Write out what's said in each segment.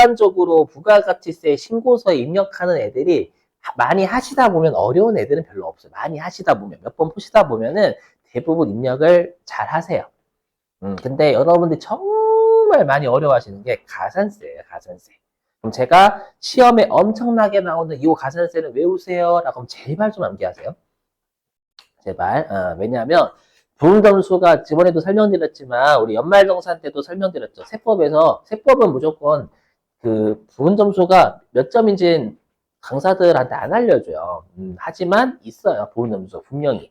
일반적으로 부가가치세 신고서에 입력하는 애들이 많이 하시다 보면 어려운 애들은 별로 없어요. 많이 하시다 보면, 몇 번 푸시다 보면은 대부분 입력을 잘 하세요. 근데 여러분들이 정말 많이 어려워하시는 게 가산세예요, 가산세. 그럼 제가 시험에 엄청나게 나오는 이 가산세는 외우세요. 라고 하면 제발 좀 암기하세요. 제발. 왜냐하면 부분점수가 저번에도 설명드렸지만 우리 연말정산 때도 설명드렸죠. 세법은 무조건 그 부분점수가 몇 점인지는 강사들한테 안 알려줘요. 하지만 있어요. 부분점수 분명히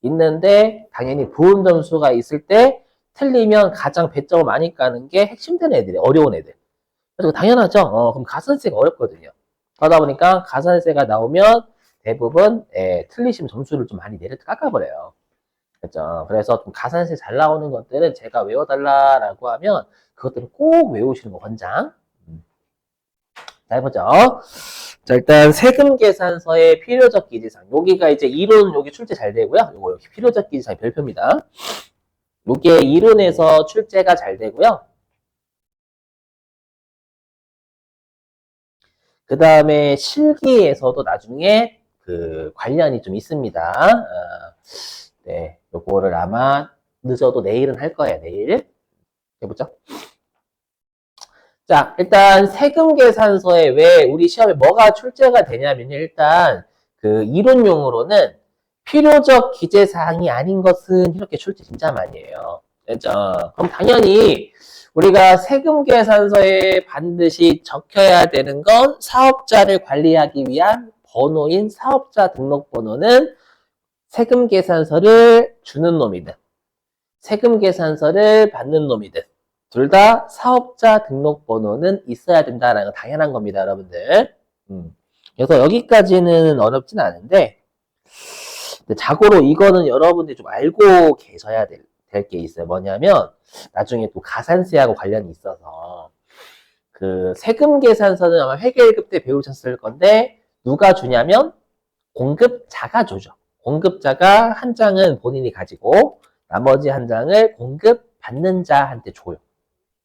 있는데 당연히 부분점수가 있을 때 틀리면 가장 배점을 많이 까는 게 핵심되는 애들이 어려운 애들. 그래서 당연하죠. 그럼 가산세가 어렵거든요. 그러다 보니까 가산세가 나오면 대부분 틀리시면 점수를 좀 많이 깎아버려요. 그렇죠. 그래서 좀 가산세 잘 나오는 것들은 제가 외워달라라고 하면 그것들은 꼭 외우시는 거 권장. 자, 해보죠. 자, 일단 세금 계산서의 필요적 기재사항. 여기가 이제 이론 여기 출제 잘 되고요. 요거 여기 필요적 기재사항 별표입니다. 요게 이론에서 출제가 잘 되고요. 그 다음에 실기에서도 나중에 그 관련이 좀 있습니다. 네, 요거를 아마 늦어도 내일은 할 거예요. 내일 해보죠. 자, 일단 세금 계산서에 왜 우리 시험에 뭐가 출제가 되냐면 일단 그 이론용으로는 필요적 기재 사항이 아닌 것은 이렇게 출제 진짜 많이 해요. 그렇죠? 그럼 당연히 우리가 세금 계산서에 반드시 적혀야 되는 건 사업자를 관리하기 위한 번호인 사업자 등록번호는 세금 계산서를 주는 놈이든 세금 계산서를 받는 놈이든 둘 다 사업자 등록번호는 있어야 된다는 건 당연한 겁니다, 여러분들. 그래서 여기까지는 어렵진 않은데 자고로 이거는 여러분들이 좀 알고 계셔야 될 게 있어요. 뭐냐면 나중에 또 가산세하고 관련이 있어서 그 세금 계산서는 아마 회계 1급 때 배우셨을 건데 누가 주냐면 공급자가 주죠. 공급자가 한 장은 본인이 가지고 나머지 한 장을 공급받는 자한테 줘요.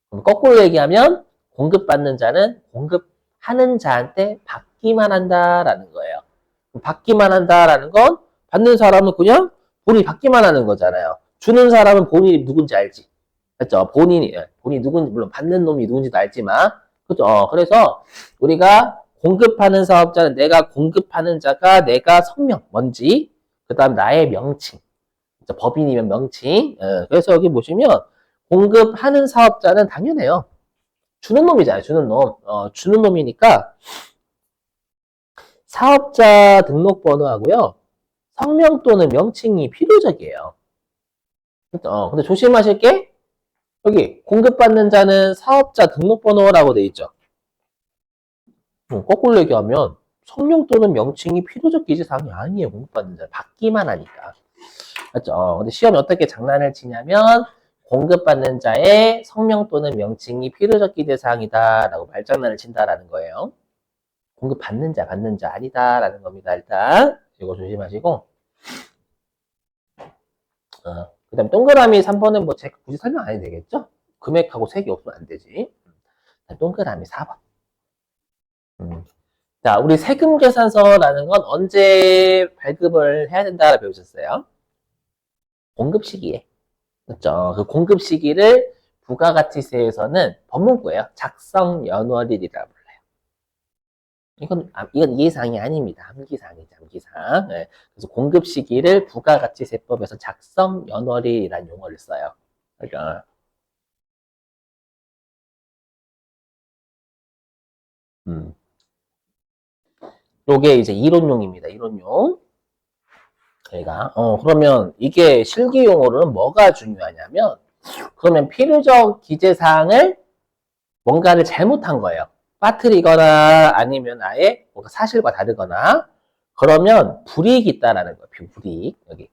그럼 거꾸로 얘기하면 공급받는 자는 공급하는 자한테 받기만 한다라는 거예요. 받기만 한다라는 건 받는 사람은 그냥 본인이 받기만 하는 거잖아요. 주는 사람은 본인이 누군지 알지. 그렇죠? 본인이 누군지, 물론 받는 놈이 누군지도 알지만, 그렇죠? 그래서 우리가 공급하는 사업자는 내가 공급하는 자가 내가 성명, 뭔지, 그 다음 나의 명칭, 법인이면 명칭. 그래서 여기 보시면 공급하는 사업자는 당연해요. 주는 놈이잖아요, 주는 놈. 주는 놈이니까 사업자 등록번호하고요. 성명 또는 명칭이 필요적이에요. 근데 조심하실 게 여기 공급받는 자는 사업자 등록번호라고 돼 있죠. 거꾸로 얘기하면 성명 또는 명칭이 필요적 기재사항이 아니에요. 공급받는 자 받기만 하니까. 맞죠? 근데 시험에 어떻게 장난을 치냐면 공급받는 자의 성명 또는 명칭이 필요적 기재사항이다라고 말장난을 친다라는 거예요. 공급받는 자, 받는 자 아니다라는 겁니다. 일단 이거 조심하시고 그 다음에 동그라미 3번은 뭐 제가 굳이 설명 안 해도 되겠죠? 금액하고 색이 없으면 안 되지. 동그라미 4번. 자, 우리 세금 계산서라는 건 언제 발급을 해야 된다라고 배우셨어요? 공급 시기에. 그렇죠? 그 공급 시기를 부가가치세에서는 법문구예요. 작성 연월일이라고 불러요. 이건 이해사항이 아닙니다. 암기사항이죠, 암기사항. 네. 그래서 공급 시기를 부가가치세법에서 작성 연월일이라는 용어를 써요. 그러니까 요게 이제 이론용입니다. 이론용. 저희가 그러면 이게 실기용어로는 뭐가 중요하냐면 그러면 필요적 기재사항을 뭔가를 잘못한 거예요. 빠뜨리거나 아니면 아예 뭔가 사실과 다르거나 그러면 불이익이 있다라는 거예요. 불이익 여기.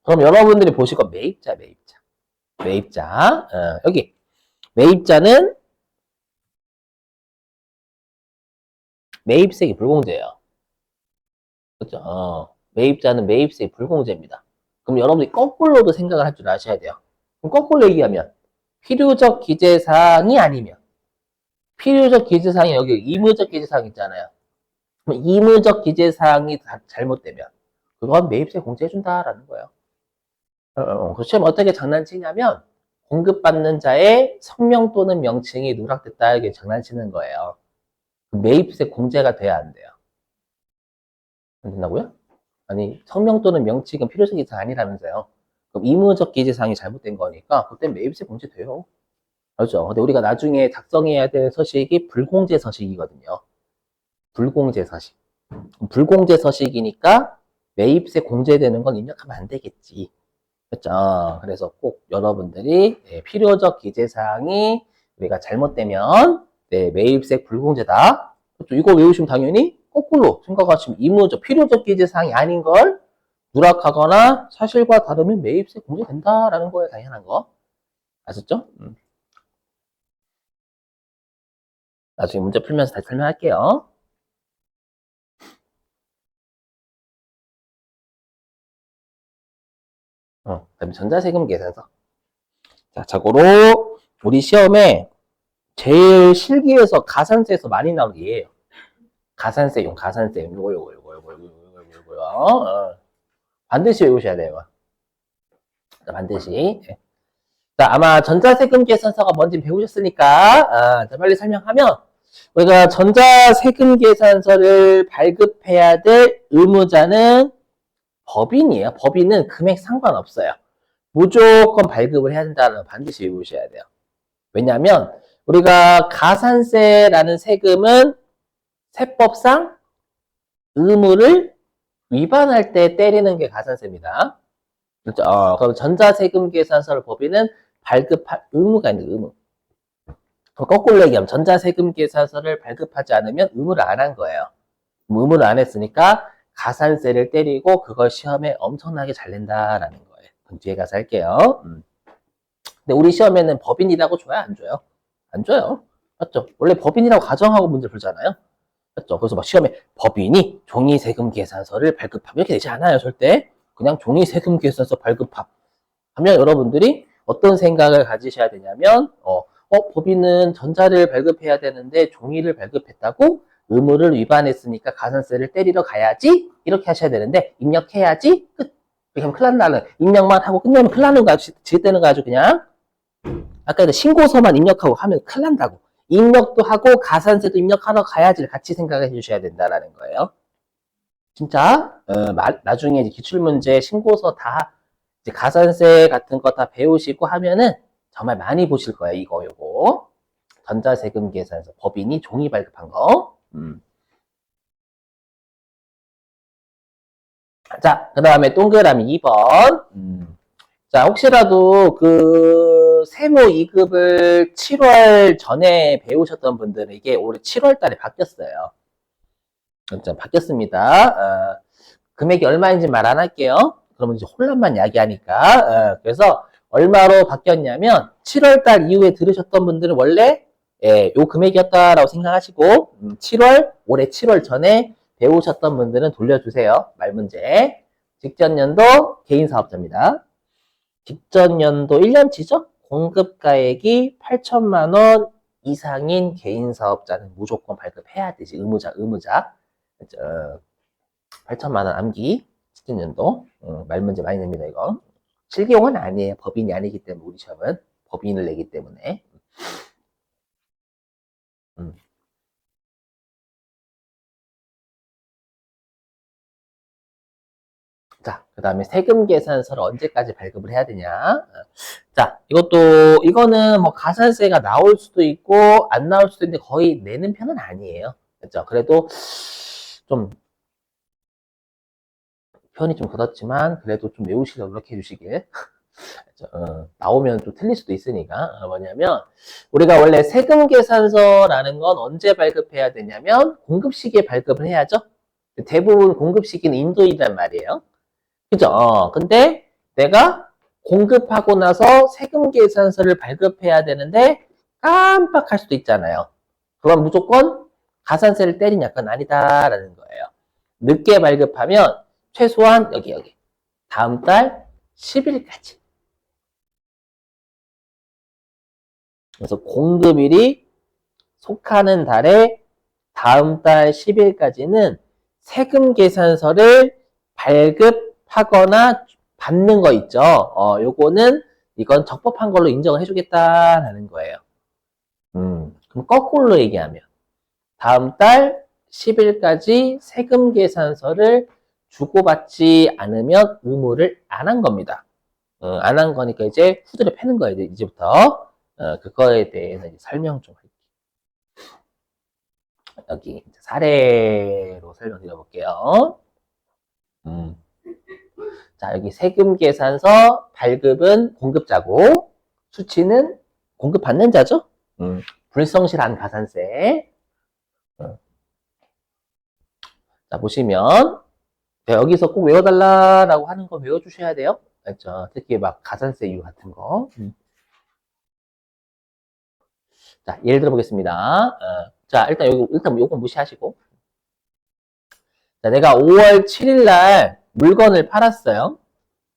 그럼 여러분들이 보실 건 매입자, 매입자. 매입자. 여기 매입자는 매입세기 불공제예요. 그렇죠? 매입자는 매입세기 불공제입니다. 그럼 여러분들이 거꾸로도 생각을 할 줄 아셔야 돼요. 그럼 거꾸로 얘기하면 필요적 기재사항이 아니면 필요적 기재사항이 여기 의무적 기재사항 있잖아요. 그럼 의무적 기재사항이 잘못되면 그건 매입세 공제해준다라는 거예요. 그렇죠. 어떻게 장난치냐면 공급받는 자의 성명 또는 명칭이 누락됐다 이렇게 장난치는 거예요. 매입세 공제가 돼야 안 돼요. 안 된다고요? 아니 성명 또는 명칭은 필요적 기재사항 아니라면서요. 그럼 의무적 기재사항이 잘못된 거니까 그때 매입세 공제돼요. 그렇죠. 근데 우리가 나중에 작성해야 될 서식이 불공제 서식이거든요. 불공제 서식. 불공제 서식이니까 매입세 공제되는 건 입력하면 안 되겠지. 그렇죠. 그래서 꼭 여러분들이 필요적 기재사항이 우리가 잘못되면 매입세 불공제다. 그렇죠. 이거 외우시면 당연히 거꾸로 생각하시면 의무적, 필요적 기재사항이 아닌 걸 누락하거나 사실과 다르면 매입세 공제된다라는 거예요. 당연한 거. 아셨죠? 나중에 문제 풀면서 다시 설명할게요. 그다음에 전자세금 계산서. 자, 자고로 우리 시험에 제일 실기에서 가산세에서 많이 나오는 게 얘예요. 가산세용, 가산세용. 요거요. 반드시 외우셔야 돼요. 자, 반드시. 자, 아마 전자세금 계산서가 뭔지 배우셨으니까, 자, 빨리 설명하면, 우리가 전자세금 계산서를 발급해야 될 의무자는 법인이에요. 법인은 금액 상관없어요. 무조건 발급을 해야 된다는 거 반드시 외우셔야 돼요. 왜냐하면 우리가 가산세라는 세금은 세법상 의무를 위반할 때 때리는 게 가산세입니다. 그렇죠? 그럼 전자세금 계산서를 법인은 발급할 의무가 있는 의무. 거꾸로 얘기하면 전자세금 계산서를 발급하지 않으면 의무를 안 한 거예요. 의무를 안 했으니까 가산세를 때리고 그걸 시험에 엄청나게 잘 낸다라는 거예요. 그럼 뒤에 가서 할게요. 근데 우리 시험에는 법인이라고 줘요? 안 줘요? 안 줘요. 맞죠? 원래 법인이라고 가정하고 문제 풀잖아요. 맞죠? 그래서 막 시험에 법인이 종이세금 계산서를 발급하면 이렇게 되지 않아요. 절대. 그냥 종이세금 계산서 발급함. 하면 여러분들이 어떤 생각을 가지셔야 되냐면 법인은 전자를 발급해야 되는데 종이를 발급했다고 의무를 위반했으니까 가산세를 때리러 가야지 이렇게 하셔야 되는데 입력해야지 끝. 그럼 큰일 나는 입력만 하고 끝내면 큰일 나는 거 아주 지때는 거 아주 그냥 아까 신고서만 입력하고 하면 큰일 난다고. 입력도 하고 가산세도 입력하러 가야지 같이 생각해 주셔야 된다라는 거예요. 진짜 나중에 이제 기출문제 신고서 다 이제 가산세 같은 거 다 배우시고 하면은 정말 많이 보실 거예요. 요거 전자세금 계산서 법인이 종이 발급한 거. 자, 그 다음에 동그라미 2번. 자, 혹시라도 그 세무 2급을 7월 전에 배우셨던 분들은 이게 올해 7월 달에 바뀌었어요. 바뀌었습니다. 금액이 얼마인지 말 안 할게요. 그러면 이제 혼란만 야기하니까. 그래서 얼마로 바뀌었냐면 7월 달 이후에 들으셨던 분들은 원래 요 금액이었다라고 생각하시고 7월 올해 7월 전에 배우셨던 분들은 돌려주세요. 말문제. 직전 연도 개인 사업자입니다. 직전 연도 1년치죠? 공급가액이 8천만 원 이상인 개인 사업자는 무조건 발급해야 되지. 의무자. 8천만 원 암기. 직전 연도. 말문제 많이 냅니다, 이거. 실기용은 아니에요. 법인이 아니기 때문에 우리 시험은 법인을 내기 때문에. 자, 그 다음에 세금 계산서를 언제까지 발급을 해야 되냐. 자, 이거는 뭐 가산세가 나올 수도 있고, 안 나올 수도 있는데 거의 내는 편은 아니에요. 그렇죠? 그래도 좀, 표현이 좀 그렇지만, 그래도 좀 외우시려고 노력해 주시길. 나오면 좀 틀릴 수도 있으니까. 뭐냐면, 우리가 원래 세금 계산서라는 건 언제 발급해야 되냐면, 공급 시기에 발급을 해야죠. 대부분 공급 시기는 인도이란 말이에요. 그죠? 근데 내가 공급하고 나서 세금 계산서를 발급해야 되는데 깜빡할 수도 있잖아요. 그럼 무조건 가산세를 때린 약간 아니다라는 거예요. 늦게 발급하면 최소한 여기 다음 달 10일까지. 그래서 공급일이 속하는 달에 다음 달 10일까지는 세금 계산서를 발급하거나 받는 거 있죠. 요거는 이건 적법한 걸로 인정을 해주겠다라는 거예요. 그럼 거꾸로 얘기하면 다음 달 10일까지 세금 계산서를 주고받지 않으면 의무를 안 한 겁니다. 안 한 거니까 이제 후드를 패는 거예요. 이제부터. 그거에 대해서 이제 설명 좀 할게요. 여기 사례로 설명드려 볼게요. 자, 여기 세금 계산서 발급은 공급자고 수취는 공급받는 자죠. 불성실한 가산세. 자, 보시면 여기서 꼭 외워달라라고 하는 거 외워주셔야 돼요. 알죠? 특히 막 가산세 이유 같은 거. 자, 예를 들어 보겠습니다. 자, 일단 요거 무시하시고. 자, 내가 5월 7일 날 물건을 팔았어요.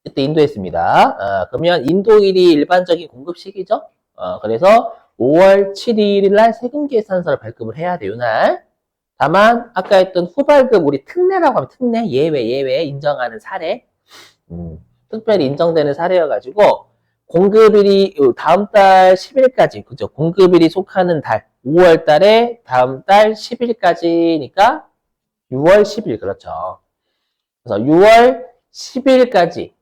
이때 인도했습니다. 그러면 인도일이 일반적인 공급 시기죠. 그래서 5월 7일 날 세금 계산서를 발급을 해야 돼요, 날. 다만 아까 했던 후발급 우리 특례라고 하면 특례, 예외 인정하는 사례. 특별히 인정되는 사례여가지고 공급일이 다음 달 10일까지, 그죠? 공급일이 속하는 달, 5월 달에 다음 달 10일까지니까 6월 10일, 그렇죠. 그래서 6월 10일까지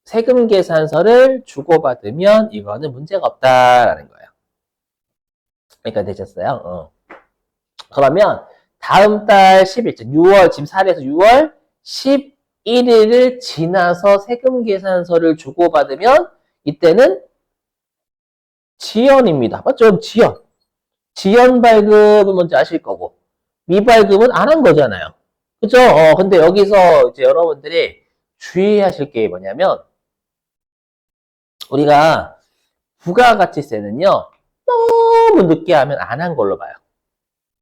세금 계산서를 주고받으면 이거는 문제가 없다라는 거예요. 그러니까 되셨어요. 그러면 다음 달 10일, 6월, 지금 사례에서 6월 11일을 지나서 세금 계산서를 주고받으면 이때는 지연입니다. 맞죠? 지연. 지연 발급은 뭔지 아실 거고, 미발급은 안 한 거잖아요. 그죠? 근데 여기서 이제 여러분들이 주의하실 게 뭐냐면, 우리가 부가가치세는요, 너무 늦게 하면 안 한 걸로 봐요.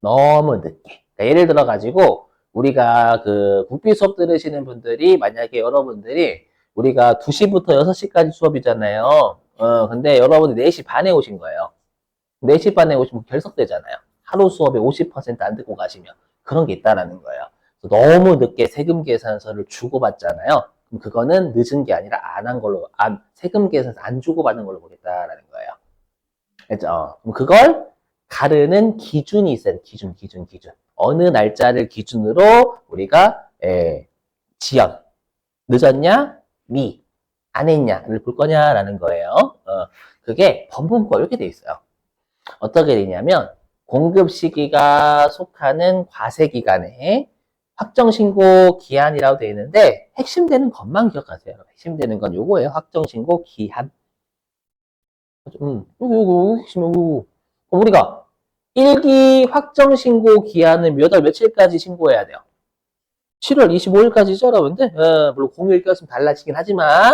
너무 늦게. 그러니까 예를 들어가지고, 우리가 그 국비 수업 들으시는 분들이, 만약에 여러분들이 우리가 2시부터 6시까지 수업이잖아요. 근데 여러분들 4시 반에 오신 거예요. 4시 반에 오시면 결석되잖아요. 하루 수업에 50%안 듣고 가시면. 그런 게 있다라는 거예요. 너무 늦게 세금 계산서를 주고받잖아요. 그럼 그거는 늦은 게 아니라 안 한 걸로, 세금 계산서 안 주고받는 걸로 보겠다라는 거예요. 알죠? 그럼 그걸 가르는 기준이 있어요. 기준. 어느 날짜를 기준으로 우리가, 지연. 늦었냐? 안 했냐를 볼 거냐라는 거예요. 그게 법문과 이렇게 돼 있어요. 어떻게 되냐면 공급 시기가 속하는 과세 기간에 확정신고 기한이라고 되어 있는데 핵심되는 것만 기억하세요. 핵심되는 건 요거예요. 확정신고 기한. 요거 핵심 요거. 그럼 우리가 1기 확정신고 기한은 몇 월 며칠까지 신고해야 돼요? 7월 25일까지죠, 여러분들? 물론 공휴일 껴있으면 달라지긴 하지만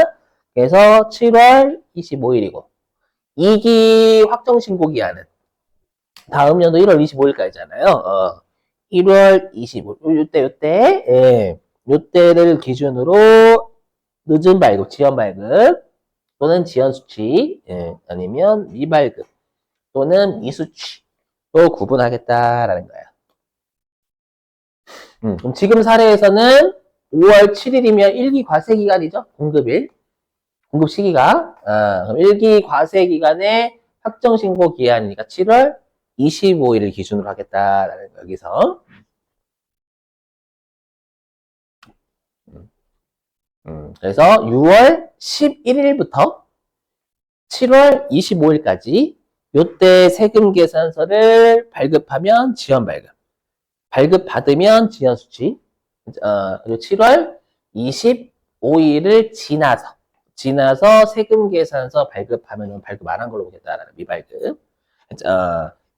그래서 7월 25일이고 2기 확정신고 기한은 다음 연도 1월 25일까지잖아요. 1월 25일, 요때를 기준으로 늦은 발급, 지연 발급, 또는 지연 수치, 아니면 미발급, 또는 미수치로 구분하겠다라는 거예요. 그럼 지금 사례에서는 5월 7일이면 1기 과세 기간이죠? 공급 시기가. 그럼 1기 과세 기간에 확정신고 기한이니까 7월 25일을 기준으로 하겠다라는 거, 여기서. 그래서 6월 11일부터 7월 25일까지 요때 세금 계산서를 발급하면 지연 발급. 발급받으면 지연 수치. 그리고 7월 25일을 지나서 세금 계산서 발급하면 발급 안 한 걸로 보겠다라는 미발급.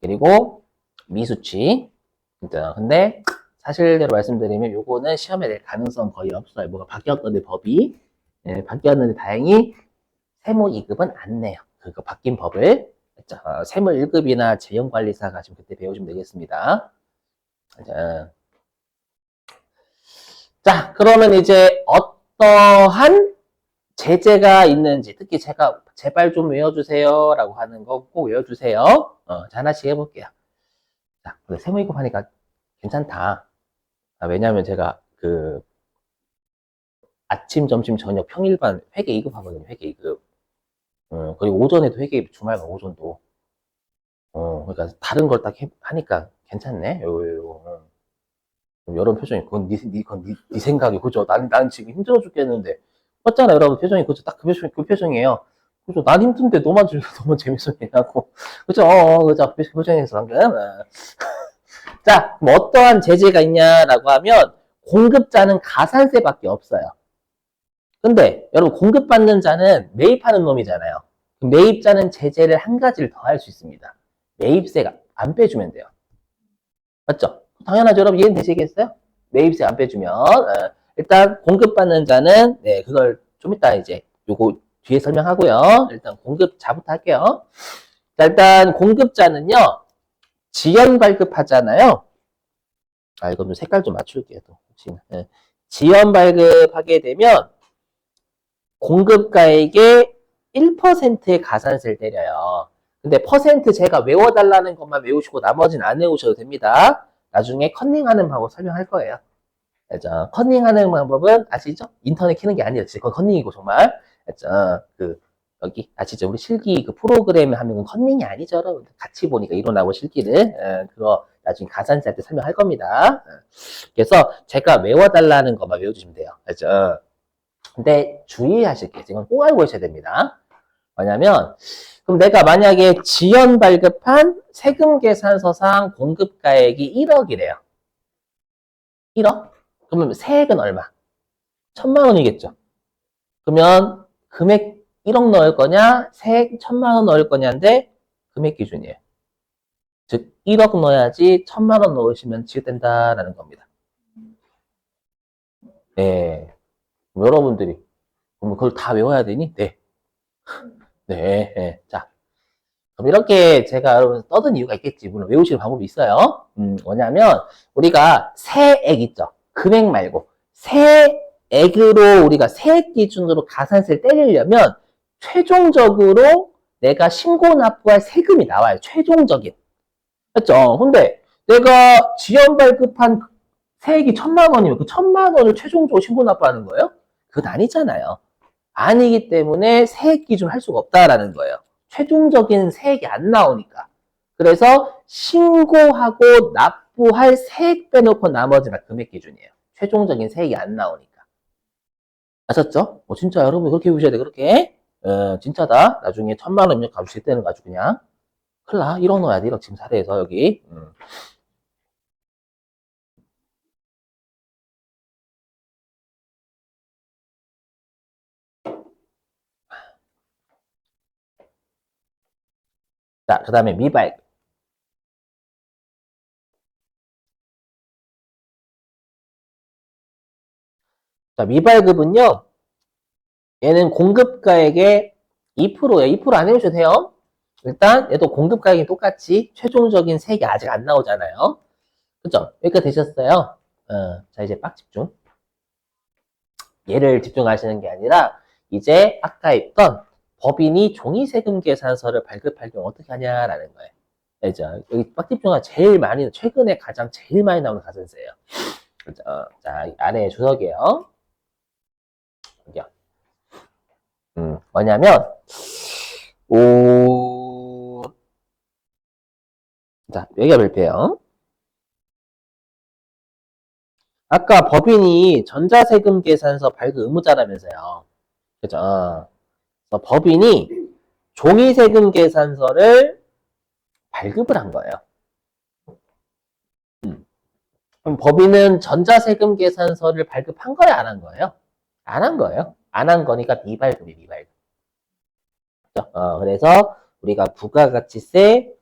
그리고 미수치. 근데 사실대로 말씀드리면 요거는 시험에 낼 가능성 거의 없어요. 뭐가 바뀌었는데 법이. 바뀌었는데 다행히 세무 2급은 안 내요. 그거 바뀐 법을. 세무 1급이나 재형관리사가 지금 그때 배우시면 되겠습니다. 자, 그러면 이제 어떠한 제재가 있는지, 특히 제가 제발 좀 외워주세요 라고 하는 거 꼭 외워주세요. 자, 하나씩 해볼게요. 자, 세무이급 하니까 괜찮다. 왜냐면 제가 아침, 점심, 저녁 평일반 회계 2급 하거든요. 회계 2급. 그리고 오전에도 회계 2급, 주말과 오전도. 그러니까 다른 걸 딱 하니까 괜찮네. 여러분 표정이 그건 네 생각이 그죠? 난 지금 힘들어 죽겠는데 맞잖아 여러분 표정이 그죠? 딱 그 표정이에요. 그죠? 난 힘든데 너만 너무 재밌었냐고 그죠? 그죠? 그 표정에서 방금 자 그럼 어떠한 제재가 있냐라고 하면 공급자는 가산세밖에 없어요. 근데 여러분 공급받는 자는 매입하는 놈이잖아요. 매입자는 제재를 한 가지를 더 할 수 있습니다. 매입세가 안 빼주면 돼요. 맞죠? 당연하죠. 여러분 이해는 되시겠어요? 매입세 안 빼주면 일단 공급받는 자는 네 그걸 좀 이따 이제 요거 뒤에 설명하고요. 일단 공급자부터 할게요. 자, 일단 공급자는요 지연 발급하잖아요. 이거 좀 색깔 좀 맞출게요. 또 혹시나 지연 발급하게 되면 공급가액의 1%의 가산세를 때려요. 근데 퍼센트 제가 외워달라는 것만 외우시고 나머지는 안 외우셔도 됩니다. 나중에 컨닝하는 방법 설명할 거예요. 알죠? 컨닝하는 방법은 아시죠? 인터넷 키는 게 아니었지. 그건 컨닝이고 정말. 알죠? 여기 아시죠? 우리 실기 그 프로그램 하면 컨닝이 아니죠, 여러분. 같이 보니까 일어나고 실기를 그거 나중에 가산세 할 때 설명할 겁니다. 그래서 제가 외워달라는 것만 외워주시면 돼요. 알죠? 근데 주의하실 게 이건 꼭 알고 계셔야 됩니다. 뭐냐면 그럼 내가 만약에 지연 발급한 세금 계산서상 공급가액이 1억이래요. 1억? 그러면 세액은 얼마? 1,000만 원이겠죠. 그러면 금액 1억 넣을 거냐? 세액 1,000만 원 넣을 거냐인데 금액 기준이에요. 즉 1억 넣어야지 1,000만 원 넣으시면 지급된다라는 겁니다. 네. 여러분들이 그럼 그걸 다 외워야 되니? 네. 네. 네. 자. 그럼 이렇게 제가 여러분 떠든 이유가 있겠지. 물론 외우시는 방법이 있어요. 뭐냐면 우리가 세액 있죠. 금액 말고 세액으로 우리가 세액 기준으로 가산세를 때리려면 최종적으로 내가 신고 납부할 세금이 나와요. 최종적인. 맞죠? 근데 내가 지연 발급한 세액이 1,000만 원이면 그 1,000만 원을 최종적으로 신고 납부하는 거예요? 그건 아니잖아요. 아니기 때문에 세액 기준 할 수가 없다라는 거예요. 최종적인 세액이 안 나오니까. 그래서 신고하고 납부할 세액 빼놓고 나머지가 금액 기준이에요. 최종적인 세액이 안 나오니까. 아셨죠? 진짜 여러분 그렇게 보셔야 돼. 그렇게. 진짜다. 나중에 1,000만 원 입력 가주실 때는 아주 그냥 큰일 나. 1억 넣어야 돼. 1억 지금 사례에서 여기. 자, 그 다음에 미발. 자, 미발급은요. 얘는 공급가액의 2%예요. 2%안 해주셔도 돼요. 일단 얘도 공급가액이 똑같이 최종적인 세액이 아직 안 나오잖아요. 그죠? 여기까지 되셨어요? 자 이제 빡 집중. 얘를 집중하시는 게 아니라 이제 아까 했던 법인이 종이세금 계산서를 발급할 경우 어떻게 하냐라는 거예요. 알죠? 여기 빡 집중하 제일 많이 최근에 가장 제일 많이 나오는 가산세예요. 그죠? 자 아래 주석이에요. 여기요. 뭐냐면 자 여기가 별표예요. 아까 법인이 전자세금 계산서 발급 의무자라면서요. 그죠? 그래서 법인이 종이세금 계산서를 발급을 한 거예요. 그럼 법인은 전자세금 계산서를 발급한 거예요? 안 한 거예요? 안 한 거예요. 안 한 거니까 미발급이 미발급. 그래서 우리가 부가가치세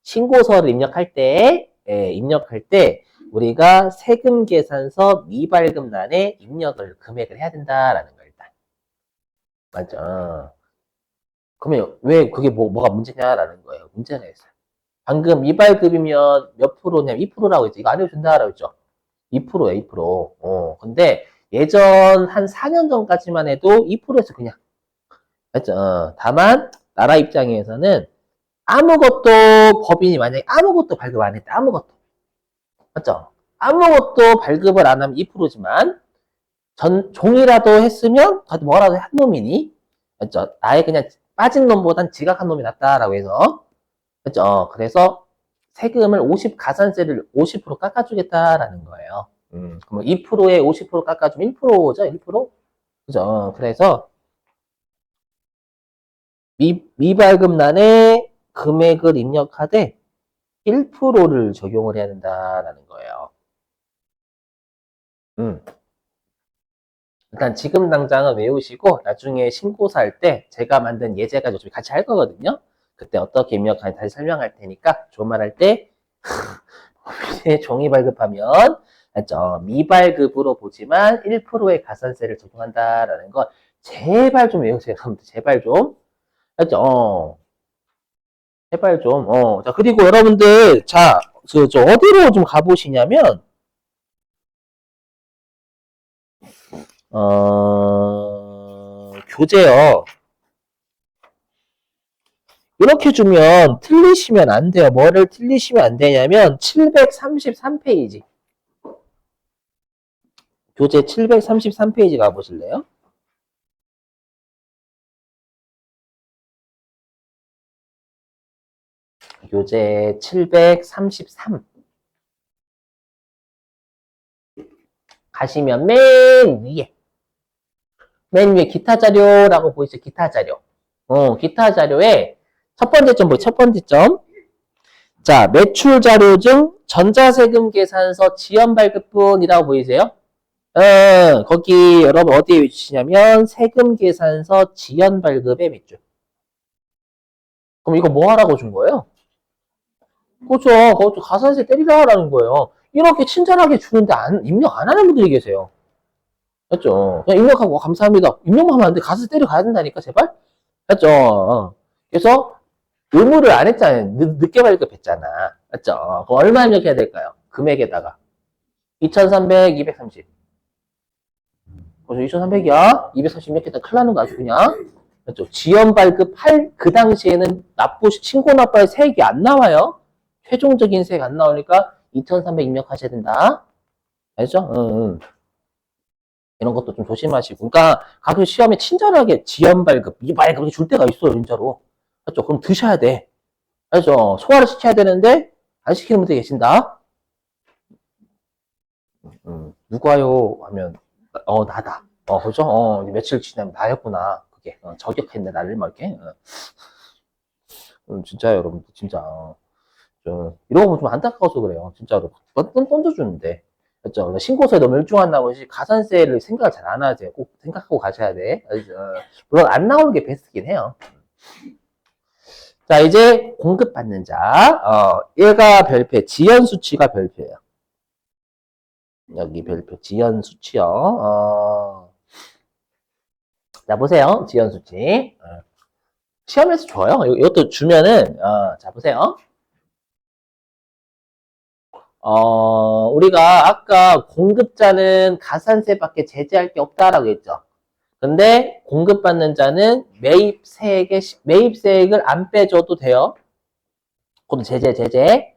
신고서를 입력할 때 우리가 세금 계산서 미발급란에 입력을 금액을 해야 된다라는 거예요. 일단 맞죠? 그러면 왜 그게 뭐가 문제냐라는 거예요. 문제가 있어요. 방금 미발급이면 몇 프로냐면 2%라고 했죠. 이거 안 해도 된다라고 했죠. 2%야, 2%. 근데 예전 한 4년 전까지만 해도 2%에서 그냥. 맞죠? 다만, 나라 입장에서는 아무것도 법인이 만약에 아무것도 발급 안 했다. 아무것도. 맞죠? 아무것도 발급을 안 하면 2%지만, 종이라도 했으면, 뭐라도 한 놈이니? 맞죠? 아예 그냥 빠진 놈보단 지각한 놈이 낫다라고 해서. 맞죠? 그래서 세금을 가산세를 50% 깎아주겠다라는 거예요. 그럼 2%에 50% 깎아주면 1%죠? 1%? 그죠? 그래서 미발급란에 금액을 입력하되 1%를 적용을 해야 된다라는 거예요. 일단 지금 당장은 외우시고 나중에 신고서 할 때 제가 만든 예제까지 어차피 같이 할 거거든요. 그때 어떻게 입력하는지 다시 설명할 테니까 조말할 때 종이 발급하면 맞죠? 미발급으로 보지만 1%의 가산세를 적용한다라는 거 제발 좀 외우세요. 제발 좀. 맞죠? 제발 좀. 자, 그리고 여러분들 자, 저 어디로 좀 가보시냐면 교재요. 이렇게 주면 틀리시면 안 돼요. 뭐를 틀리시면 안 되냐면 733페이지. 교재 733페이지 가보실래요? 교재 733 가시면 맨 위에 기타 자료라고 보이죠? 기타 자료. 기타 자료에 첫 번째 점 뭐예요? 첫 번째 점. 자, 매출 자료 중 전자세금 계산서 지연 발급분이라고 보이세요? 거기 여러분 어디에 위치냐면 세금 계산서 지연 발급의 매출. 그럼 이거 뭐 하라고 준 거예요? 그렇죠. 그것도 가산세 때리라라는 거예요. 이렇게 친절하게 주는데 입력 안 하는 분들이 계세요. 맞죠? 그냥 입력하고 감사합니다. 입력만 하면 안 돼. 가산세 때려 가야 된다니까 제발. 맞죠? 그래서 의무를 안 했잖아요. 늦게 발급했잖아. 맞죠? 그럼 얼마 입력해야 될까요? 금액에다가 2,300, 230. 그래서 2,300이야. 230 입력했다. 큰일 나는 거 아주 그냥. 맞죠? 지연 발급할 그 당시에는 신고 납부의 세액이 안 나와요. 최종적인 세액 안 나오니까 2,300 입력하셔야 된다. 알죠? 이런 것도 좀 조심하시고. 그러니까 가끔 시험에 친절하게 지연 발급, 미발급 줄 때가 있어요, 진짜로. 맞죠? 그럼 드셔야 돼. 알죠? 소화를 시켜야 되는데 안 시키는 분들이 계신다. 누가요? 하면 나다. 그죠? 며칠 지나면 나였구나. 그게 저격했네 나를 막 이렇게. 진짜 여러분 진짜 이런 거 좀 안타까워서 그래요. 진짜로 던져주는데. 그렇죠? 신고서에 너무 일중한 나머지 가산세를 생각을 잘 안 하세요. 꼭 생각하고 가셔야 돼. 물론 안 나오는 게 베스트긴 해요. 자, 이제 공급받는 자. 얘가 별표, 지연 수치가 별표예요. 여기 별표, 지연 수치요. 자, 보세요. 지연 수치. 시험에서 줘요. 이것도 주면은, 자, 보세요. 우리가 아까 공급자는 가산세밖에 제재할 게 없다라고 했죠. 근데 공급받는 자는 매입세액을 안 빼줘도 돼요. 그것도 제재.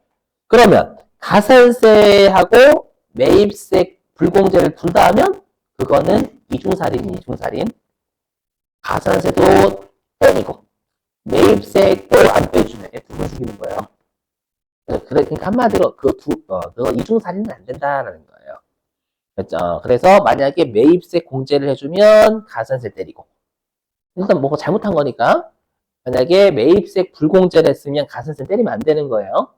그러면 가산세하고 매입세 불공제를 둘 다 하면 그거는 이중살인. 가산세도 때리고 매입세액도 안 빼주면 두 번 생기는 거예요. 그러니까 한마디로 그거 이중살인은 안 된다라는 거예요. 그렇죠? 그래서 만약에 매입세 공제를 해주면 가산세 때리고 일단 뭐가 잘못한 거니까 만약에 매입세 불공제를 했으면 가산세 때리면 안 되는 거예요.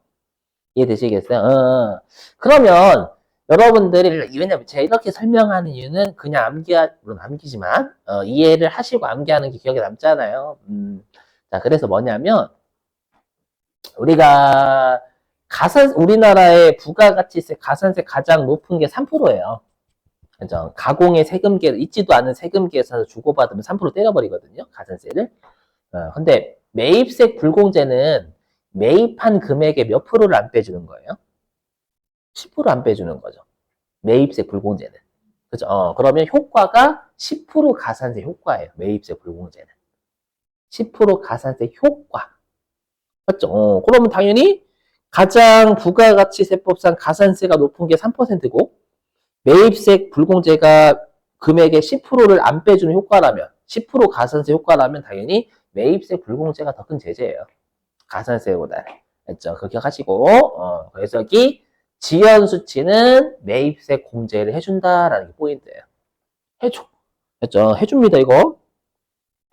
이해되시겠어요? 그러면 여러분들이 왜냐면 제가 이렇게 설명하는 이유는 그냥 물론 암기지만 이해를 하시고 암기하는 게 기억에 남잖아요. 자, 그래서 뭐냐면 우리가 우리나라의 부가가치세 가산세 가장 높은 게 3%예요. 그죠? 가공의 있지도 않은 세금 계산서 주고받으면 3% 때려버리거든요. 가산세를. 근데 매입세 불공제는 매입한 금액의 몇 프로를 안 빼주는 거예요? 10% 안 빼주는 거죠. 매입세 불공제는. 그죠? 그러면 효과가 10% 가산세 효과예요. 매입세 불공제는. 10% 가산세 효과. 맞죠? 그러면 당연히 가장 부가가치세법상 가산세가 높은 게 3%고, 매입세 불공제가 금액의 10%를 안 빼주는 효과라면, 10% 가산세 효과라면 당연히 매입세 불공제가 더 큰 제재예요. 가산세보다. 맞죠? 그거 기억하시고, 그래서 여기 지연 수치는 매입세 공제를 해준다라는 게 포인트예요. 해줘. 맞죠? 해줍니다, 이거.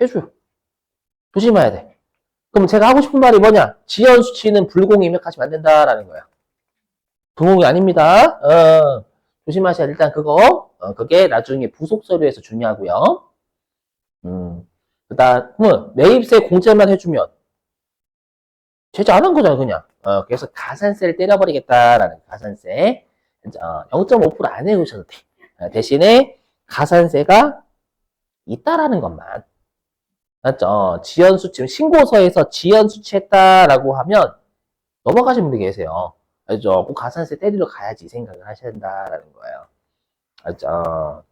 해줘요. 조심해야 돼. 그럼 제가 하고 싶은 말이 뭐냐? 지연 수치는 불공 입력하시면 안 된다라는 거야. 불공이 아닙니다. 조심하셔야 돼. 일단 그거, 그게 나중에 부속 서류에서 중요하고요. 그다음은 매입세 공제만 해주면 제재 안 한 거잖아, 그냥. 그래서 가산세를 때려버리겠다라는 가산세. 0.5%안 해오셔도 돼. 대신에 가산세가 있다라는 것만. 맞죠? 지연 수치, 신고서에서 지연 수치했다라고 하면 넘어가신 분이 계세요. 알죠? 꼭 가산세 때리러 가야지 생각을 하셔야 된다라는 거예요. 알죠?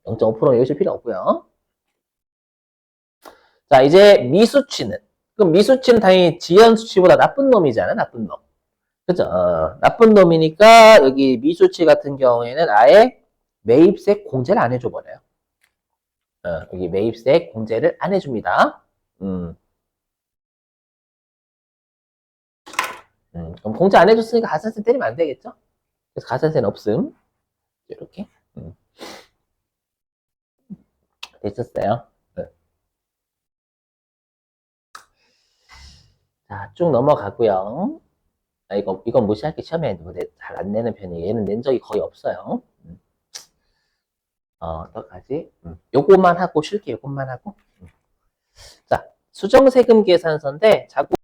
0.5% 외우실 필요 없고요. 자, 이제 미수치는. 그럼 미수치는 당연히 지연 수치보다 나쁜 놈이잖아, 나쁜 놈. 그죠? 나쁜 놈이니까 여기 미수치 같은 경우에는 아예 매입세 공제를 안 해줘 버려요. 여기 매입세 공제를 안 해줍니다. 그럼 공제 안 해줬으니까 가산세 때리면 안 되겠죠? 그래서 가산세는 없음. 이렇게. 됐었어요. 네. 자, 쭉 넘어가고요. 이건 무시할게. 시험에 잘 안 내는 편이에요. 얘는 낸 적이 거의 없어요. 어떡하지? 요것만 하고 쉴게, 요것만 하고. 자, 수정세금 계산서인데, 자꾸